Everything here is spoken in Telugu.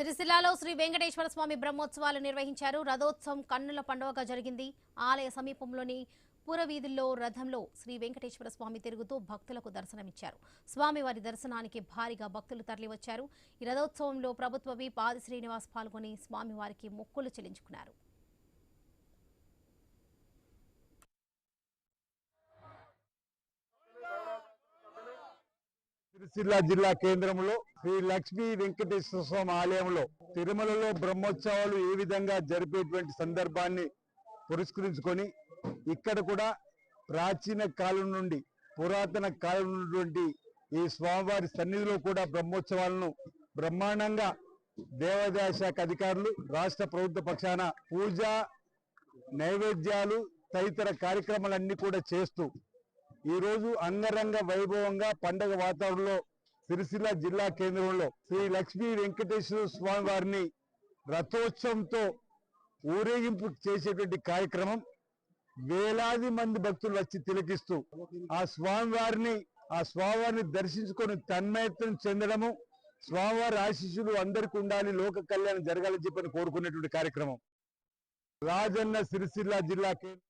సిరిసిల్లాలో శ్రీ వెంకటేశ్వర స్వామి బ్రహ్మోత్సవాలు నిర్వహించారు. రథోత్సవం కన్నుల పండుగగా జరిగింది. ఆలయ సమీపంలోని పురవీధుల్లో రథంలో శ్రీ వెంకటేశ్వర స్వామి తిరుగుతూ భక్తులకు దర్శనమిచ్చారు. స్వామివారి దర్శనానికి భారీగా భక్తులు తరలివచ్చారు. ఈ రథోత్సవంలో ప్రభుత్వ విప్ ఆది శ్రీనివాస్ పాల్గొని స్వామివారికి మొక్కులు చెల్లించుకున్నారు. సిరిసిల్ల జిల్లా కేంద్రంలో శ్రీ లక్ష్మీ వెంకటేశ్వర స్వామి ఆలయంలో తిరుమలలో బ్రహ్మోత్సవాలు ఏ విధంగా జరిపేటువంటి సందర్భాన్ని పురస్కరించుకొని ఇక్కడ కూడా ప్రాచీన కాలం నుండి పురాతన కాలం ఉన్నటువంటి ఈ స్వామివారి సన్నిధిలో కూడా బ్రహ్మోత్సవాలను బ్రహ్మాండంగా దేవాదాయ శాఖ అధికారులు రాష్ట్ర ప్రభుత్వ పక్షాన పూజ నైవేద్యాలు తదితర కార్యక్రమాలన్నీ కూడా చేస్తూ ఈ రోజు అంగరంగ వైభవంగా పండగ వాతావరణంలో సిరిసిల్ల జిల్లా కేంద్రంలో శ్రీ లక్ష్మీ వెంకటేశ్వర స్వామి వారిని రథోత్సవంతో ఊరేగింపు చేసేటువంటి కార్యక్రమం వేలాది మంది భక్తులు వచ్చి తిలకిస్తూ ఆ స్వామివారిని దర్శించుకొని తన్మయత్వం చెందడము, స్వామివారి ఆశీస్సులు అందరికీ ఉండాలి, లోక కళ్యాణం జరగాలని చెప్పని కోరుకునేటువంటి కార్యక్రమం. రాజన్న సిరిసిల్ల జిల్లా కేంద్రం